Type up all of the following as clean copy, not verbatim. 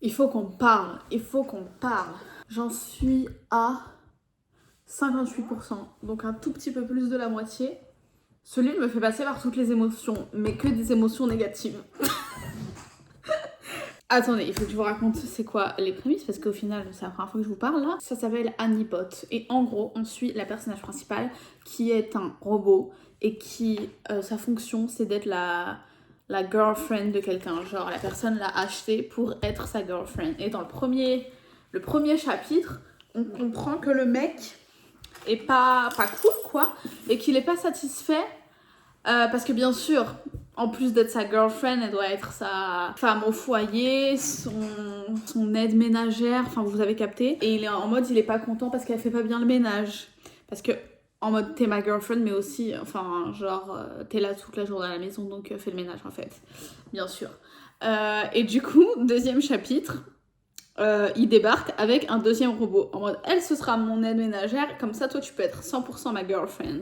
Il faut qu'on parle, il faut qu'on parle. J'en suis à 58%, donc un tout petit peu plus de la moitié. Ce livre me fait passer par toutes les émotions, mais que des émotions négatives. Attendez, il faut que je vous raconte c'est quoi les prémices, parce qu'au final, c'est la première fois que je vous parle là. Ça s'appelle Annie Pot, et en gros, on suit la personnage principale qui est un robot, et qui, sa fonction, c'est d'être la girlfriend de quelqu'un. Genre, la personne l'a acheté pour être sa girlfriend. Et dans le premier chapitre, on comprend que le mec est pas cool, quoi, et qu'il est pas satisfait, parce que bien sûr, en plus d'être sa girlfriend, elle doit être sa femme au foyer, son aide ménagère, enfin vous avez capté. Et il est en mode, il est pas content parce qu'elle fait pas bien le ménage. Parce que, en mode, t'es ma girlfriend, mais aussi, enfin, genre, t'es là toute la journée à la maison, donc fais le ménage en fait. Bien sûr. Et du coup, deuxième chapitre, il débarque avec un deuxième robot. En mode, elle, ce sera mon aide ménagère, comme ça, toi, tu peux être 100% ma girlfriend.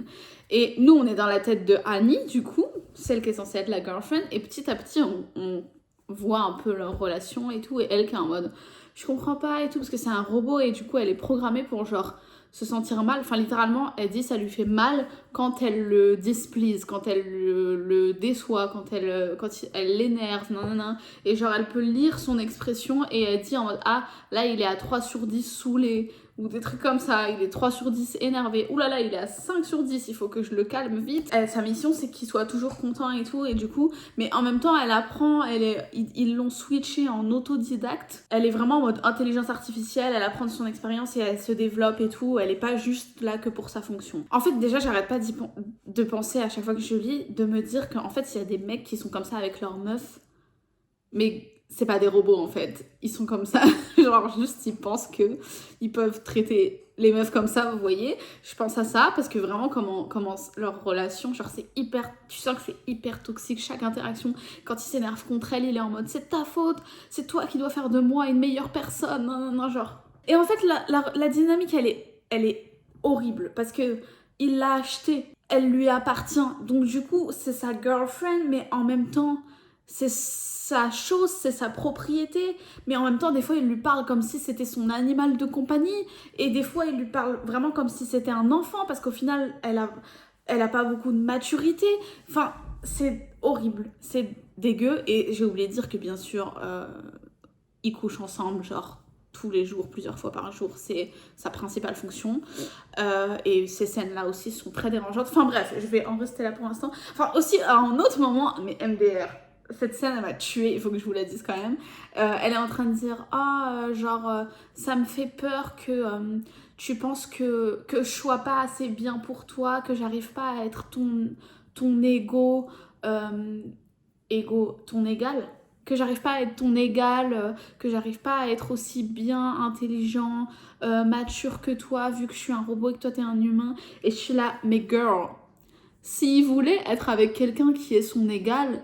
Et nous, on est dans la tête de Annie, du coup, celle qui est censée être la girlfriend, et petit à petit, on voit un peu leur relation et tout, et elle qui est en mode, je comprends pas et tout, parce que c'est un robot, et du coup, elle est programmée pour, genre, se sentir mal. Enfin, littéralement, elle dit ça lui fait mal quand elle le displease, quand elle le déçoit, quand elle l'énerve, nanana. Et genre, elle peut lire son expression et elle dit en mode, ah, là, il est à 3 sur 10 saoulé, ou des trucs comme ça, il est 3 sur 10 énervé, oulala, il est à 5 sur 10, il faut que je le calme vite. Sa mission, c'est qu'il soit toujours content et tout, et du coup, mais en même temps, elle apprend, ils l'ont switché en autodidacte, elle est vraiment en mode intelligence artificielle, elle apprend de son expérience et elle se développe et tout, elle est pas juste là que pour sa fonction. En fait, déjà, j'arrête pas de penser à chaque fois que je lis, de me dire qu'en fait, il y a des mecs qui sont comme ça avec leurs meufs, mais c'est pas des robots en fait, ils sont comme ça, genre juste ils pensent que ils peuvent traiter les meufs comme ça, vous voyez. Je pense à ça parce que vraiment comment leur relation, genre c'est hyper, tu sens que c'est hyper toxique chaque interaction. Quand il s'énerve contre elle, il est en mode c'est ta faute, c'est toi qui dois faire de moi une meilleure personne, non, genre. Et en fait la dynamique elle est horrible parce que il l'a achetée, elle lui appartient, donc du coup c'est sa girlfriend, mais en même temps c'est sa chose, c'est sa propriété, mais en même temps, des fois, il lui parle comme si c'était son animal de compagnie, et des fois, il lui parle vraiment comme si c'était un enfant, parce qu'au final, elle a pas beaucoup de maturité. Enfin, c'est horrible, c'est dégueu, et j'ai oublié de dire que, bien sûr, ils couchent ensemble, genre, tous les jours, plusieurs fois par jour, c'est sa principale fonction. Et ces scènes-là aussi sont très dérangeantes. Enfin bref, je vais en rester là pour l'instant. Enfin aussi, à un autre moment, mais MDR, cette scène, elle m'a tuée, il faut que je vous la dise quand même. Elle est en train de dire, ça me fait peur que tu penses que je sois pas assez bien pour toi, que j'arrive pas à être ton ego, ton égal, que j'arrive pas à être ton égal, que j'arrive pas à être aussi bien intelligent, mature que toi, vu que je suis un robot et que toi t'es un humain. Et je suis là, mais girl, s'il voulait être avec quelqu'un qui est son égal,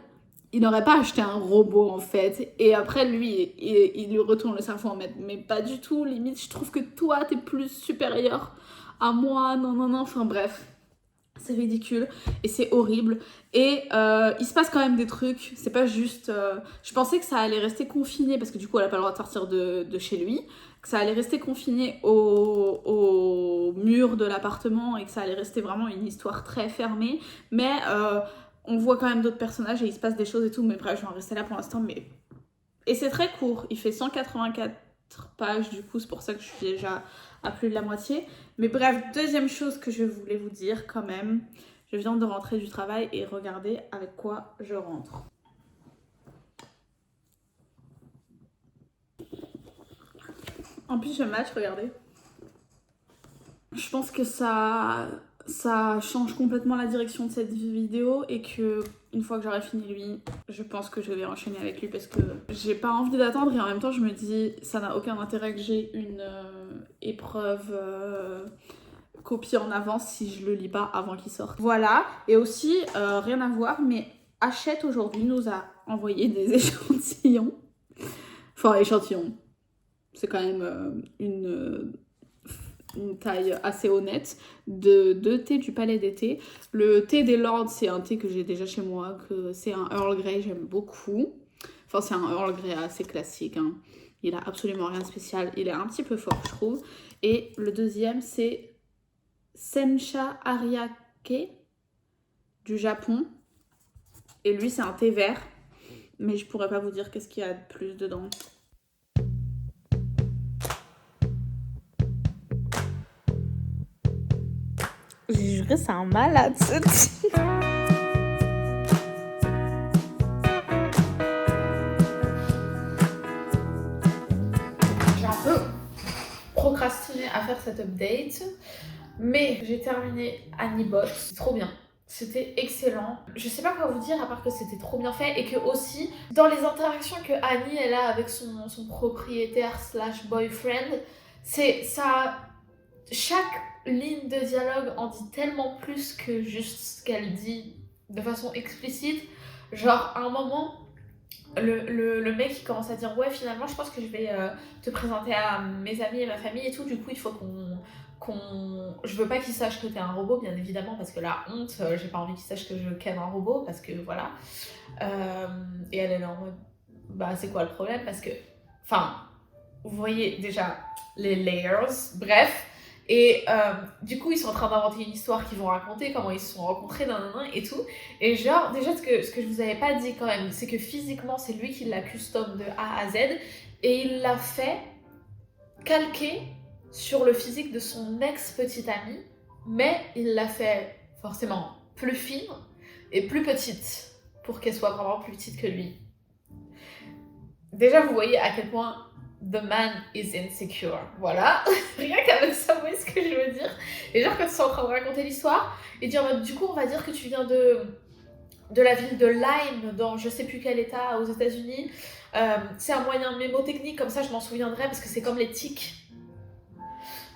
il n'aurait pas acheté un robot en fait. Et après lui, il lui retourne le cerveau en mode, mais pas du tout, limite je trouve que toi t'es plus supérieur à moi, non, enfin bref. C'est ridicule et c'est horrible. Et il se passe quand même des trucs. C'est pas juste. Je pensais que ça allait rester confiné parce que du coup, elle a pas le droit de sortir de chez lui. Que ça allait rester confiné au mur de l'appartement et que ça allait rester vraiment une histoire très fermée. Mais on voit quand même d'autres personnages et il se passe des choses et tout. Mais bref, je vais en rester là pour l'instant. Mais... Et c'est très court. Il fait 184 pages. Du coup, c'est pour ça que je suis déjà à plus de la moitié. Mais bref, deuxième chose que je voulais vous dire quand même, je viens de rentrer du travail et regardez avec quoi je rentre. En plus, je match, regardez. Je pense que ça change complètement la direction de cette vidéo et que une fois que j'aurai fini lui, je pense que je vais enchaîner avec lui parce que j'ai pas envie d'attendre et en même temps je me dis ça n'a aucun intérêt que j'ai une épreuve copie en avance si je le lis pas avant qu'il sorte. Voilà, et aussi rien à voir mais Hachette aujourd'hui nous a envoyé des échantillons. Enfin échantillons, c'est quand même une taille assez honnête de thé du Palais d'été. Le thé des Lords, c'est un thé que j'ai déjà chez moi, que c'est un Earl Grey, j'aime beaucoup. Enfin, c'est un Earl Grey assez classique, hein. Il a absolument rien de spécial. Il est un petit peu fort, je trouve. Et le deuxième, c'est Sencha Ariake du Japon. Et lui, c'est un thé vert. Mais je pourrais pas vous dire qu'est-ce qu'il y a de plus dedans. J'ai juré, c'est un malade, ce type. J'ai un peu procrastiné à faire cette update. Mais j'ai terminé Annie Bot. C'est trop bien. C'était excellent. Je sais pas quoi vous dire à part que c'était trop bien fait et que aussi dans les interactions que Annie elle a avec son propriétaire slash boyfriend, c'est ça. Chaque ligne de dialogue en dit tellement plus que juste ce qu'elle dit de façon explicite. Genre à un moment, le mec il commence à dire ouais finalement je pense que je vais te présenter à mes amis et ma famille et tout, du coup il faut je veux pas qu'ils sachent que t'es un robot bien évidemment parce que la honte, j'ai pas envie qu'ils sachent que je ken un robot parce que voilà. Et elle est en mode bah c'est quoi le problème parce que enfin vous voyez déjà les layers, bref. Et du coup, ils sont en train d'inventer une histoire qu'ils vont raconter, comment ils se sont rencontrés, et tout. Et genre, déjà, ce que je vous avais pas dit quand même, c'est que physiquement, c'est lui qui l'a custom de A à Z. Et il l'a fait calqué sur le physique de son ex-petite amie. Mais il l'a fait forcément plus fine et plus petite pour qu'elle soit vraiment plus petite que lui. Déjà, vous voyez à quel point the man is insecure. Voilà. Rien qu'avec ça, vous voyez ce que je veux dire. Et genre, quand ils sont en train de raconter l'histoire, et dire, du coup, on va dire que tu viens de la ville de Lyme, dans je sais plus quel état aux États-Unis. C'est un moyen mémotechnique, comme ça, je m'en souviendrai, parce que c'est comme les tics.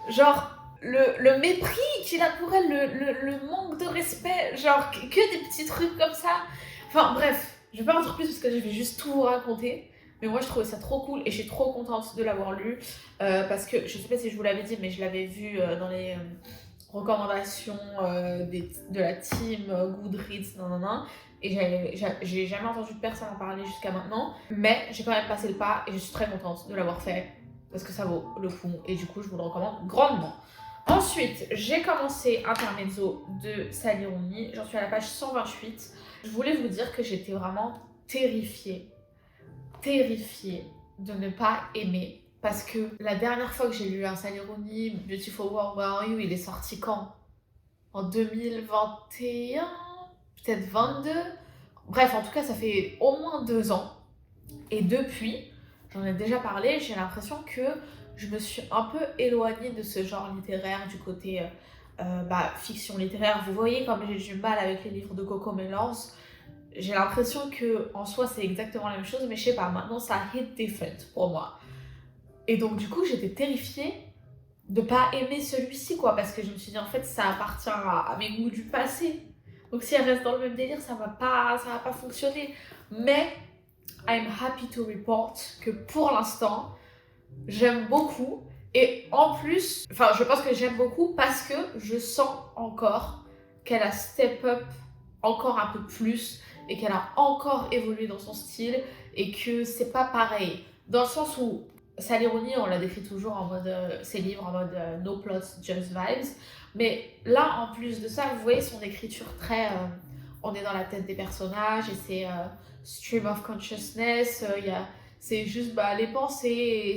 Genre, le mépris qu'il a pour elle, le manque de respect, genre, que des petits trucs comme ça. Enfin, bref, je vais pas en dire plus, parce que je vais juste tout vous raconter. Mais moi, je trouvais ça trop cool et je suis trop contente de l'avoir lu parce que je sais pas si je vous l'avais dit, mais je l'avais vu dans les recommandations de la team Goodreads, et j'ai jamais entendu de personne en parler jusqu'à maintenant. Mais j'ai quand même passé le pas et je suis très contente de l'avoir fait parce que ça vaut le coup et du coup, je vous le recommande grandement. Ensuite, j'ai commencé Intermezzo de Sally Rooney. J'en suis à la page 128. Je voulais vous dire que j'étais vraiment terrifiée de ne pas aimer. Parce que la dernière fois que j'ai lu un Sally Rooney, Beautiful World, Where Are You, il est sorti quand? En 2021? Peut-être 22? Bref, en tout cas, ça fait au moins 2 ans. Et depuis, j'en ai déjà parlé, j'ai l'impression que je me suis un peu éloignée de ce genre littéraire, du côté fiction littéraire. Vous voyez comme j'ai du mal avec les livres de Coco Melors. J'ai l'impression que en soi c'est exactement la même chose, mais je sais pas, maintenant ça hit different pour moi. Et donc du coup j'étais terrifiée de pas aimer celui-ci quoi, parce que je me suis dit en fait ça appartient à mes goûts du passé. Donc si elle reste dans le même délire, ça va pas fonctionner. Mais I'm happy to report que pour l'instant j'aime beaucoup. Et en plus, enfin je pense que j'aime beaucoup parce que je sens encore qu'elle a step up encore un peu plus et qu'elle a encore évolué dans son style et que c'est pas pareil. Dans le sens où Sally Rooney, on la décrit toujours en mode, ses livres en mode no plots, just vibes. Mais là, en plus de ça, vous voyez son écriture très... on est dans la tête des personnages et c'est stream of consciousness, c'est juste les pensées,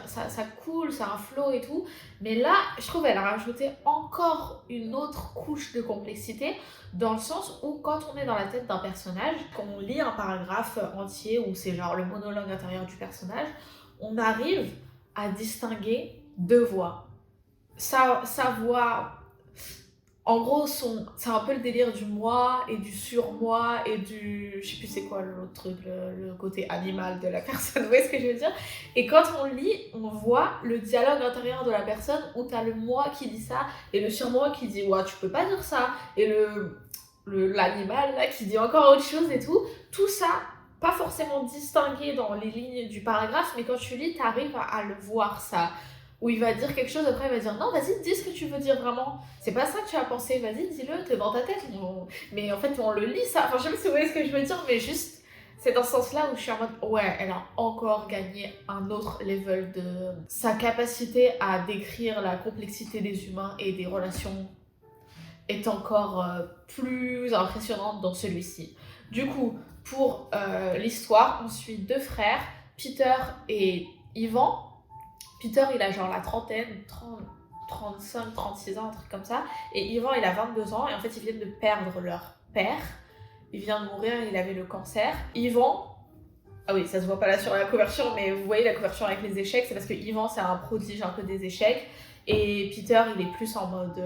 ça coule, c'est un flow et tout. Mais là, je trouve qu'elle a rajouté encore une autre couche de complexité, dans le sens où quand on est dans la tête d'un personnage, quand on lit un paragraphe entier où c'est genre le monologue intérieur du personnage, on arrive à distinguer 2 voix. Sa voix... En gros, c'est un peu le délire du moi et du surmoi et du... Je sais plus c'est quoi l'autre truc, le côté animal de la personne, vous voyez ce que je veux dire? Et quand on lit, on voit le dialogue intérieur de la personne où t'as le moi qui dit ça et le surmoi qui dit « ouais, tu peux pas dire ça » et l'animal là qui dit encore autre chose et tout. Tout ça, pas forcément distingué dans les lignes du paragraphe, mais quand tu lis, t'arrives à le voir ça. Où il va dire quelque chose, après il va dire non, vas-y, dis ce que tu veux dire vraiment. C'est pas ça que tu as pensé, vas-y, dis-le, t'es dans ta tête. Mais en fait, on le lit ça. Enfin, je sais pas si vous voyez ce que je veux dire, mais juste, C'est dans ce sens-là où je suis en mode, ouais, elle a encore gagné un autre level de sa capacité à décrire la complexité des humains et des relations est encore plus impressionnante dans celui-ci. Du coup, pour l'histoire, on suit deux frères, Peter et Ivan. Peter, il a genre la trentaine, 35, 36 ans, un truc comme ça. Et Ivan, il a 22 ans. Et en fait, ils viennent de perdre leur père. Il vient de mourir, il avait le cancer. Ivan, ah oui, ça se voit pas là sur la couverture, mais vous voyez la couverture avec les échecs, c'est parce que Ivan, c'est un prodige un peu des échecs. Et Peter, il est plus en mode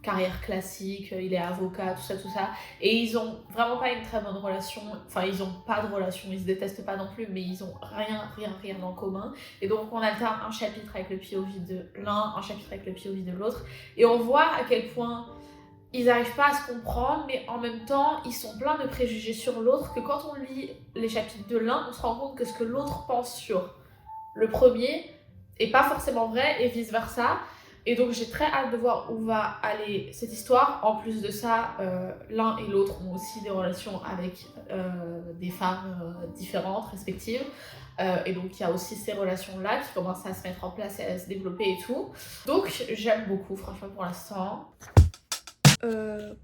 carrière classique, il est avocat, tout ça, tout ça. Et ils ont vraiment pas une très bonne relation. Enfin, ils ont pas de relation, ils se détestent pas non plus, mais ils ont rien en commun. Et donc, on alterne un chapitre avec le POV de l'un, un chapitre avec le POV de l'autre. Et on voit à quel point ils n'arrivent pas à se comprendre, mais en même temps, ils sont pleins de préjugés sur l'autre, que quand on lit les chapitres de l'un, on se rend compte que ce que l'autre pense sur le premier est pas forcément vrai, et vice-versa. Et donc j'ai très hâte de voir où va aller cette histoire. En plus de ça, l'un et l'autre ont aussi des relations avec des femmes différentes, respectives. Et donc il y a aussi ces relations-là qui commencent à se mettre en place et à se développer et tout. Donc j'aime beaucoup, franchement, pour l'instant.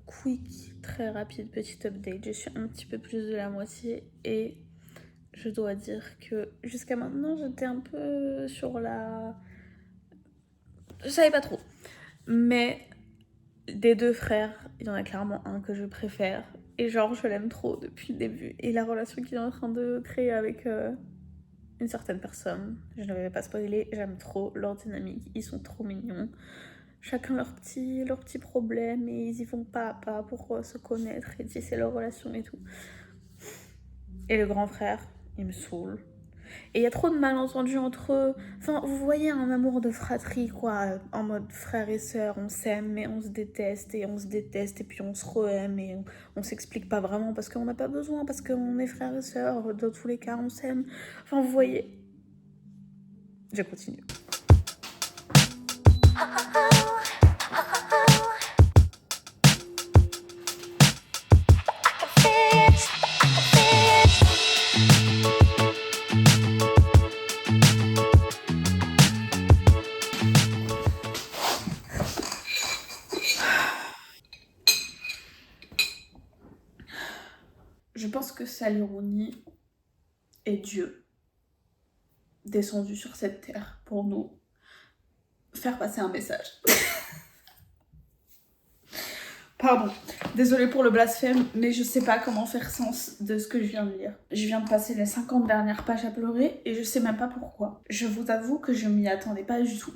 Quick, très rapide, petit update. Je suis un petit peu plus de la moitié et je dois dire que jusqu'à maintenant, j'étais un peu sur la... Je savais pas trop. Mais des deux frères, il y en a clairement un que je préfère. Et genre, je l'aime trop depuis le début. Et la relation qu'il est en train de créer avec une certaine personne, je ne vais pas spoiler, j'aime trop leur dynamique. Ils sont trop mignons. Chacun leurs petits problèmes et ils y vont pas à pas pour se connaître et tisser leur relation et tout. Et le grand frère, il me saoule. Et il y a trop de malentendus entre eux. Enfin, vous voyez un amour de fratrie, quoi. En mode frère et sœur, on s'aime, mais on se déteste, et on se déteste, et puis on se re-aime, et on s'explique pas vraiment parce qu'on n'a pas besoin, parce qu'on est frère et sœur. Dans tous les cas, on s'aime. Enfin, vous voyez. Je continue. Je pense que Saliruni est Dieu descendu sur cette terre pour nous faire passer un message. Pardon, désolée pour le blasphème, mais je sais pas comment faire sens de ce que je viens de lire. Je viens de passer les 50 dernières pages à pleurer et je sais même pas pourquoi. Je vous avoue que je m'y attendais pas du tout.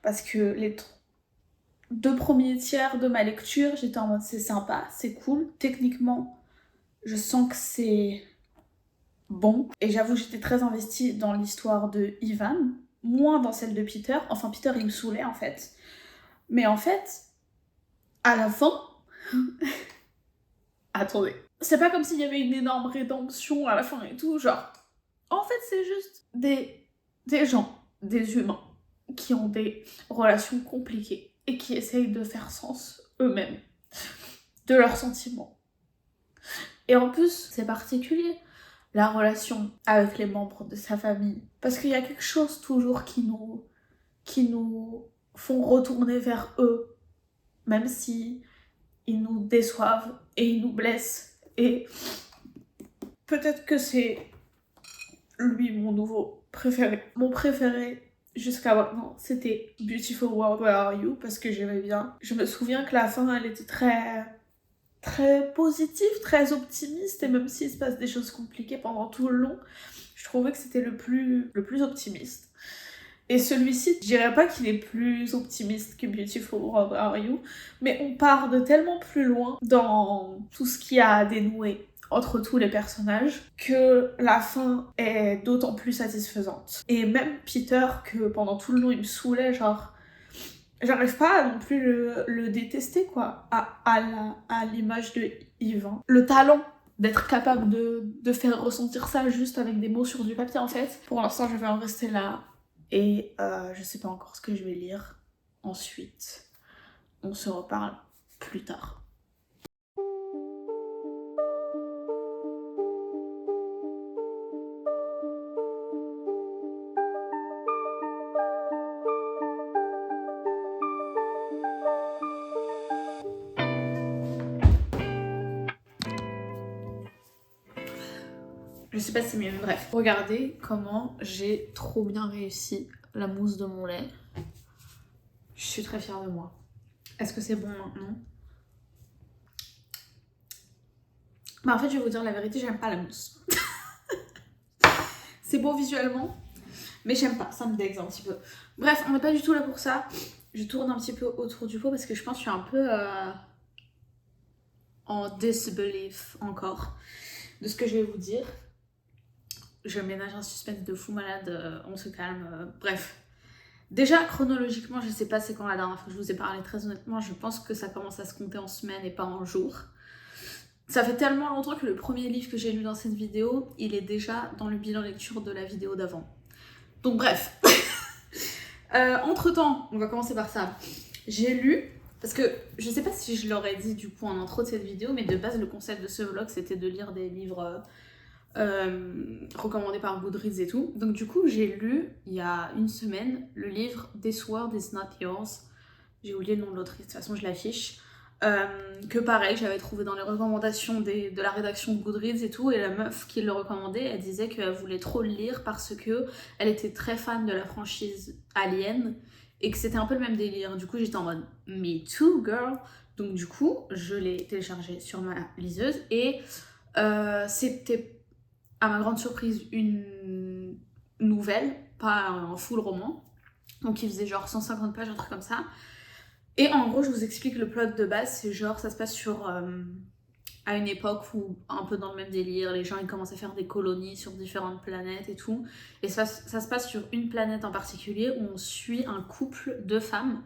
Parce que les 2 premiers tiers de ma lecture, j'étais en mode c'est sympa, c'est cool. Techniquement, je sens que c'est bon. Et j'avoue, j'étais très investie dans l'histoire de Ivan, moins dans celle de Peter. Enfin, Peter, il me saoulait en fait. Mais en fait, à la fin... Attendez. C'est pas comme s'il y avait une énorme rédemption à la fin et tout, genre... En fait, c'est juste des gens, des humains, qui ont des relations compliquées et qui essayent de faire sens eux-mêmes de leurs sentiments. Et en plus, c'est particulier, la relation avec les membres de sa famille. Parce qu'il y a quelque chose toujours qui nous font retourner vers eux, même si ils nous déçoivent et ils nous blessent. Et peut-être que c'est lui mon nouveau préféré. Mon préféré jusqu'à maintenant, c'était Beautiful World, Where Are You, parce que j'aimais bien. Je me souviens que la fin, elle était très positive, très optimiste, et même s'il se passe des choses compliquées pendant tout le long, je trouvais que c'était le plus optimiste. Et celui-ci, je dirais pas qu'il est plus optimiste que Beautiful World, Where Are You, mais on part de tellement plus loin dans tout ce qu'il y a à dénouer entre tous les personnages que la fin est d'autant plus satisfaisante. Et même Peter, que pendant tout le long il me saoulait, genre j'arrive pas à non plus le détester, quoi, à l'image de Yvan. Le talent d'être capable de faire ressentir ça juste avec des mots sur du papier, en fait. Pour l'instant, je vais en rester là. Et je sais pas encore ce que je vais lire ensuite. On se reparle plus tard. Je sais pas si c'est mieux, mais bref. Regardez comment j'ai trop bien réussi la mousse de mon lait. Je suis très fière de moi. Est-ce que c'est bon maintenant? Bah en fait, je vais vous dire la vérité, j'aime pas la mousse. C'est beau visuellement, mais j'aime pas, ça me dégoûte un petit peu. Bref, on n'est pas du tout là pour ça. Je tourne un petit peu autour du pot parce que je pense que je suis un peu en disbelief encore de ce que je vais vous dire. Je ménage un suspense de fou malade, on se calme, bref. Déjà, chronologiquement, je sais pas c'est quand la dernière fois que je vous ai parlé, très honnêtement, je pense que ça commence à se compter en semaines et pas en jours. Ça fait tellement longtemps que le premier livre que j'ai lu dans cette vidéo, il est déjà dans le bilan lecture de la vidéo d'avant. Donc bref. Entre-temps, on va commencer par ça. J'ai lu, parce que je sais pas si je l'aurais dit du coup en intro de cette vidéo, mais de base le concept de ce vlog c'était de lire des livres recommandés par Goodreads et tout. Donc du coup j'ai lu il y a une semaine le livre This World Is Not Yours. J'ai oublié le nom de l'autrice, de toute façon je l'affiche. Que pareil, j'avais trouvé dans les recommandations de la rédaction de Goodreads et tout, et la meuf qui le recommandait, elle disait qu'elle voulait trop le lire parce que elle était très fan de la franchise Alien et que c'était un peu le même délire. Du coup, j'étais en mode Me too, girl. Donc du coup, je l'ai téléchargé sur ma liseuse et c'était à ma grande surprise une nouvelle, pas un full roman. Donc il faisait genre 150 pages, un truc comme ça. Et en gros, je vous explique le plot de base, c'est genre, ça se passe à une époque où, un peu dans le même délire, les gens ils commencent à faire des colonies sur différentes planètes et tout. Et ça se passe sur une planète en particulier où on suit un couple de femmes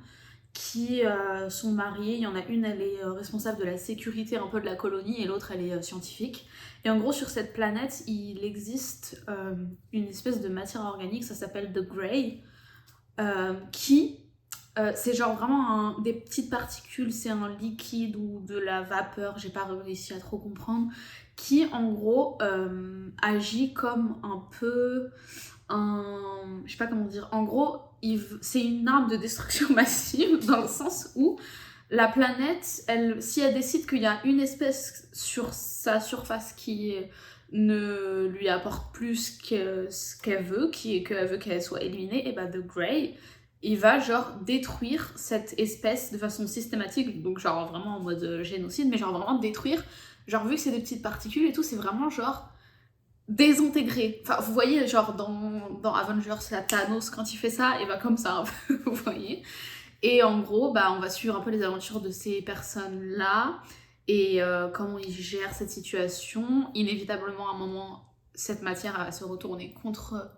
qui sont mariées. Il y en a une, elle est responsable de la sécurité un peu de la colonie et l'autre, elle est scientifique. Et en gros, sur cette planète, il existe une espèce de matière organique, ça s'appelle The Grey, qui... c'est genre vraiment des petites particules, c'est un liquide ou de la vapeur, j'ai pas réussi à trop comprendre, qui en gros agit comme un peu je sais pas comment dire, en gros c'est une arme de destruction massive dans le sens où la planète, si elle décide qu'il y a une espèce sur sa surface qui ne lui apporte plus que ce qu'elle veut, qu'elle veut qu'elle soit éliminée, et bah The Grey, il va genre détruire cette espèce de façon systématique, donc genre vraiment en mode génocide, mais genre vraiment détruire, genre vu que c'est des petites particules et tout, c'est vraiment genre désintégrer. Enfin, vous voyez, genre dans Avengers, la Thanos, quand il fait ça, et bah comme ça, vous voyez. Et en gros, bah on va suivre un peu les aventures de ces personnes-là, et comment ils gèrent cette situation. Inévitablement, à un moment, cette matière va se retourner contre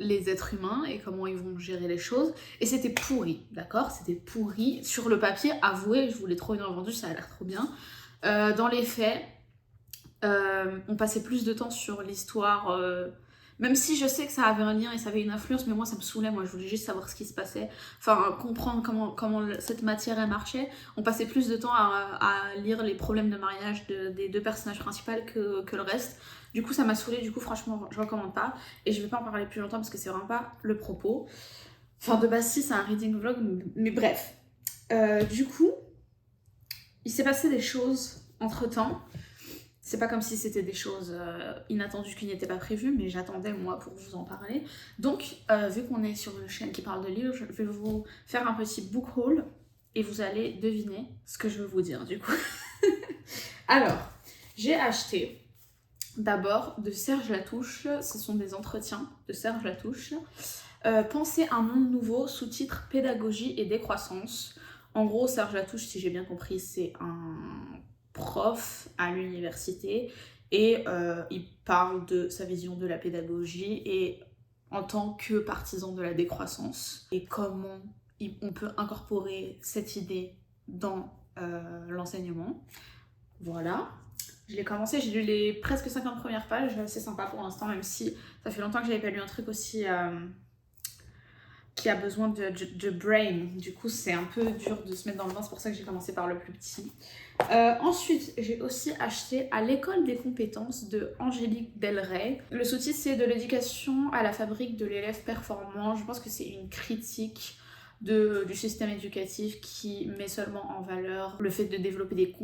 les êtres humains et comment ils vont gérer les choses. Et c'était pourri, d'accord? C'était pourri. Sur le papier, avoué, je voulais trop bien vendu, ça a l'air trop bien. Dans les faits, on passait plus de temps sur l'histoire, même si je sais que ça avait un lien et ça avait une influence, mais moi ça me saoulait, moi je voulais juste savoir ce qui se passait, enfin comprendre comment cette matière elle marchait. On passait plus de temps à lire les problèmes de mariage des deux personnages principaux que le reste. Du coup ça m'a saoulée, du coup franchement je recommande pas, et je vais pas en parler plus longtemps parce que c'est vraiment pas le propos. Enfin de base si c'est un reading vlog, mais bref. Du coup, il s'est passé des choses entre temps. C'est pas comme si c'était des choses inattendues qui n'étaient pas prévues, mais j'attendais moi pour vous en parler. Donc, vu qu'on est sur une chaîne qui parle de livres, je vais vous faire un petit book haul et vous allez deviner ce que je veux vous dire du coup. Alors, j'ai acheté d'abord de Serge Latouche, ce sont des entretiens de Serge Latouche. Penser un monde nouveau, sous-titre Pédagogie et décroissance. En gros, Serge Latouche, si j'ai bien compris, c'est un prof à l'université et il parle de sa vision de la pédagogie et en tant que partisan de la décroissance et comment on peut incorporer cette idée dans l'enseignement. Voilà. Je l'ai commencé, j'ai lu les presque 50 premières pages, c'est sympa pour l'instant, même si ça fait longtemps que j'avais pas lu un truc aussi qui a besoin de brain. Du coup, c'est un peu dur de se mettre dans le bain, c'est pour ça que j'ai commencé par le plus petit. Ensuite, j'ai aussi acheté À l'école des compétences de Angélique Delray. Le sous-titre, c'est De l'éducation à la fabrique de l'élève performant. Je pense que c'est une critique du système éducatif qui met seulement en valeur le fait de développer des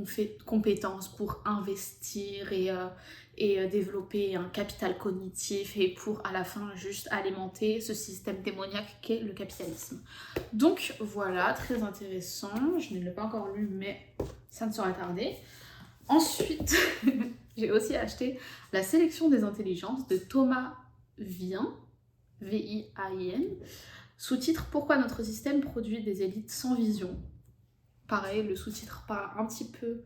compétences pour investir et et développer un capital cognitif et pour à la fin juste alimenter ce système démoniaque qu'est le capitalisme. Donc voilà, très intéressant. Je ne l'ai pas encore lu, mais ça ne sera tardé. Ensuite, j'ai aussi acheté La sélection des intelligences de Thomas Vien, V-I-A-I-N, sous-titre Pourquoi notre système produit des élites sans vision. Pareil, le sous-titre parle un petit peu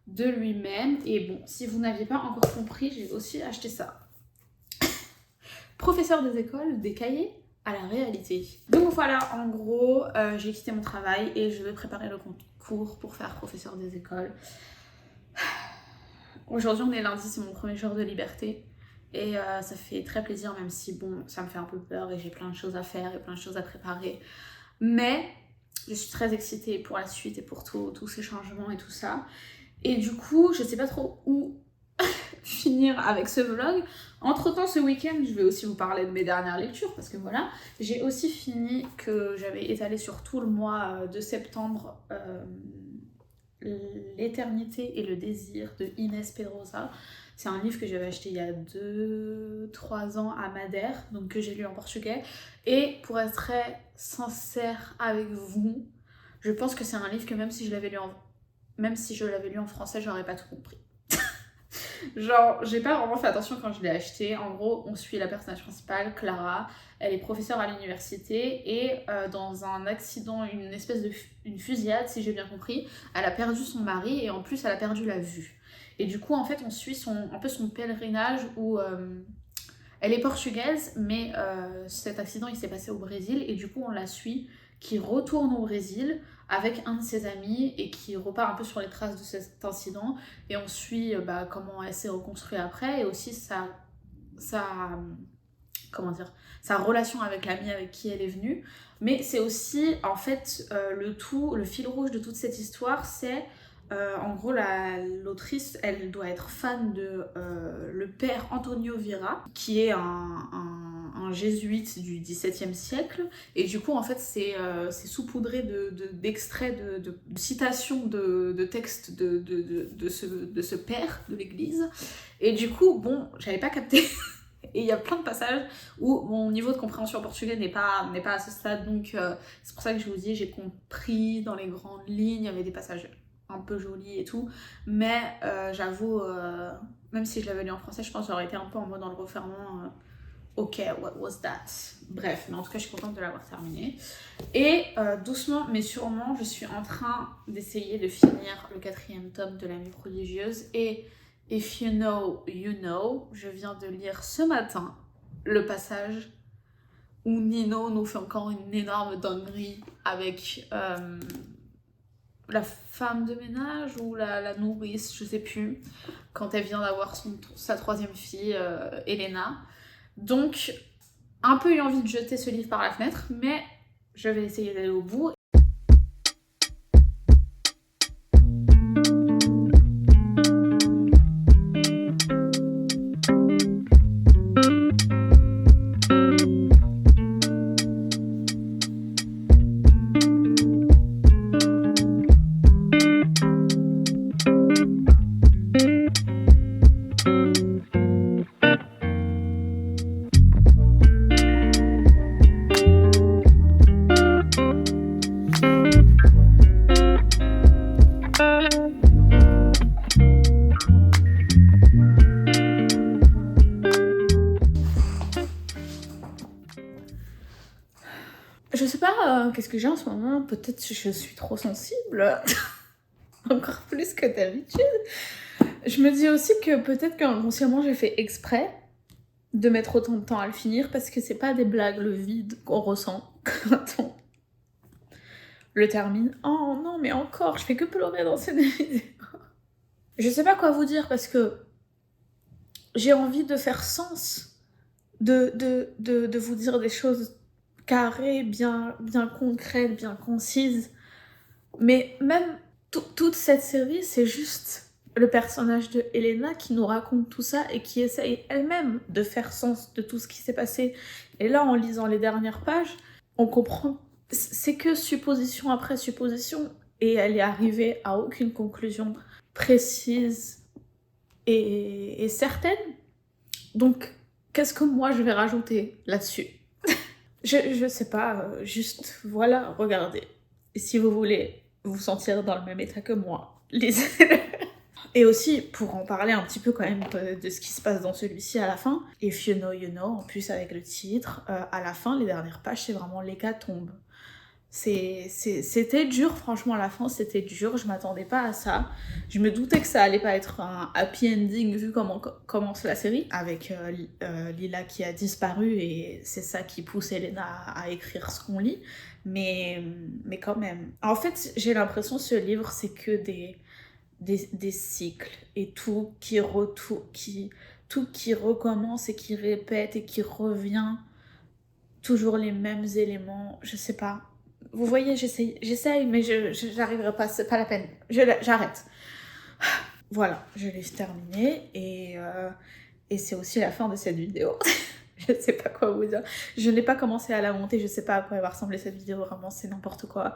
de lui-même. Et bon, si vous n'aviez pas encore compris, j'ai aussi acheté ça. Professeur des écoles, des cahiers à la réalité. Donc voilà, en gros, j'ai quitté mon travail et je vais préparer le concours pour faire professeur des écoles. Aujourd'hui, on est lundi, c'est mon premier jour de liberté. Et ça fait très plaisir, même si bon, ça me fait un peu peur et j'ai plein de choses à faire et plein de choses à préparer. Mais je suis très excitée pour la suite et pour tous ces changements et tout ça. Et du coup, je sais pas trop où finir avec ce vlog. Entre temps, ce week-end, je vais aussi vous parler de mes dernières lectures parce que voilà, j'ai aussi fini que j'avais étalé sur tout le mois de septembre L'éternité et le désir de Inès Pedrosa. C'est un livre que j'avais acheté il y a 2-3 ans à Madère, donc que j'ai lu en portugais. Et pour être très sincère avec vous, je pense que c'est un livre que même si je l'avais lu en français, j'aurais pas tout compris. Genre, j'ai pas vraiment fait attention quand je l'ai acheté. En gros, on suit la personnage principale, Clara. Elle est professeure à l'université et dans un accident, une espèce de fusillade, si j'ai bien compris, elle a perdu son mari et en plus, elle a perdu la vue. Et du coup, en fait, on suit un peu son pèlerinage où elle est portugaise, mais cet accident, il s'est passé au Brésil et du coup, on la suit qui retourne au Brésil avec un de ses amis et qui repart un peu sur les traces de cet incident et on suit comment elle s'est reconstruite après et aussi sa relation avec l'ami avec qui elle est venue. Mais c'est aussi en fait le fil rouge de toute cette histoire, c'est en gros l'autrice, elle doit être fan de le père Antonio Vieira, qui est un jésuite du XVIIe siècle, et du coup en fait c'est saupoudré d'extraits de citations de textes de ce père de l'église, et du coup bon, j'avais pas capté. Et il y a plein de passages où mon niveau de compréhension portugais n'est pas à ce stade, donc c'est pour ça que je vous dis, j'ai compris dans les grandes lignes, il y avait des passages un peu jolis et tout, mais j'avoue, même si je l'avais lu en français, je pense que j'aurais été un peu en mode dans le referment, ok, what was that? Bref, mais en tout cas, je suis contente de l'avoir terminé. Et doucement, mais sûrement, je suis en train d'essayer de finir le 4e tome de La Nuit prodigieuse, et If you know, you know, je viens de lire ce matin le passage où Nino nous fait encore une énorme dinguerie avec la femme de ménage ou la nourrice, je sais plus, quand elle vient d'avoir sa 3e fille, Elena. Donc, un peu eu envie de jeter ce livre par la fenêtre, mais je vais essayer d'aller au bout. Je sais pas qu'est-ce que j'ai en ce moment, peut-être que je suis trop sensible, encore plus que d'habitude. Je me dis aussi que peut-être qu'inconsciemment j'ai fait exprès de mettre autant de temps à le finir parce que c'est pas des blagues le vide qu'on ressent quand on le termine. Oh non, mais encore, je fais que pleurer dans cette vidéo. Je sais pas quoi vous dire parce que j'ai envie de faire sens, de vous dire des choses carrées, bien concrètes, bien concises. Mais même toute cette série, c'est juste le personnage de Elena qui nous raconte tout ça et qui essaye elle-même de faire sens de tout ce qui s'est passé. Et là, en lisant les dernières pages, on comprend. C'est que supposition après supposition et elle est arrivée à aucune conclusion précise et certaine. Donc, qu'est-ce que moi je vais rajouter là-dessus? Je sais pas, juste, voilà, regardez. Et si vous voulez vous sentir dans le même état que moi, lisez-le. Et aussi, pour en parler un petit peu quand même de ce qui se passe dans celui-ci à la fin, If You Know, You Know, en plus avec le titre, à la fin, les dernières pages, c'est vraiment l'hécatombe. C'était dur, franchement, à la fin, c'était dur, je m'attendais pas à ça. Je me doutais que ça allait pas être un happy ending vu comment commence la série, avec Lila qui a disparu, et c'est ça qui pousse Elena à écrire ce qu'on lit, mais quand même. En fait, j'ai l'impression que ce livre, c'est que des cycles, et tout qui recommence et qui répète et qui revient, toujours les mêmes éléments, je sais pas. Vous voyez, j'essaye, mais j'arriverai pas, c'est pas la peine. J'arrête. Voilà, je l'ai terminé, et c'est aussi la fin de cette vidéo. Je sais pas quoi vous dire. Je n'ai pas commencé à la monter, je sais pas à quoi va ressembler cette vidéo, vraiment c'est n'importe quoi.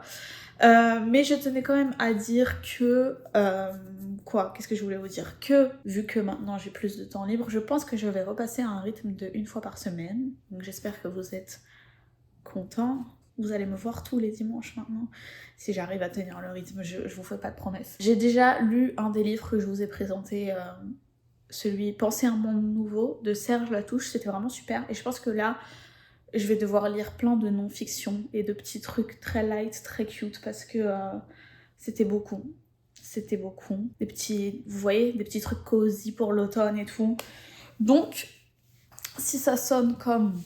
Mais je tenais quand même à dire que... qu'est-ce que je voulais vous dire? Que, vu que maintenant j'ai plus de temps libre, je pense que je vais repasser à un rythme de 1 fois par semaine. Donc j'espère que vous êtes contents. Vous allez me voir tous les dimanches maintenant. Si j'arrive à tenir le rythme, je vous fais pas de promesses. J'ai déjà lu un des livres que je vous ai présenté, celui Penser un monde nouveau de Serge Latouche, c'était vraiment super. Et je pense que là, je vais devoir lire plein de non-fiction et de petits trucs très light, très cute, parce que c'était beaucoup. C'était beaucoup. Des petits, vous voyez, des petits trucs cosy pour l'automne et tout. Donc, si ça sonne comme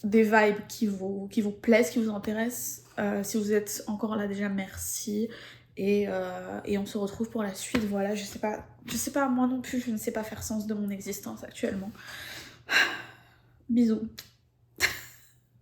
des vibes qui vous plaisent, qui vous intéressent, si vous êtes encore là déjà, merci. Et on se retrouve pour la suite. Voilà, je sais pas, moi non plus, je ne sais pas faire sens de mon existence actuellement. Bisous.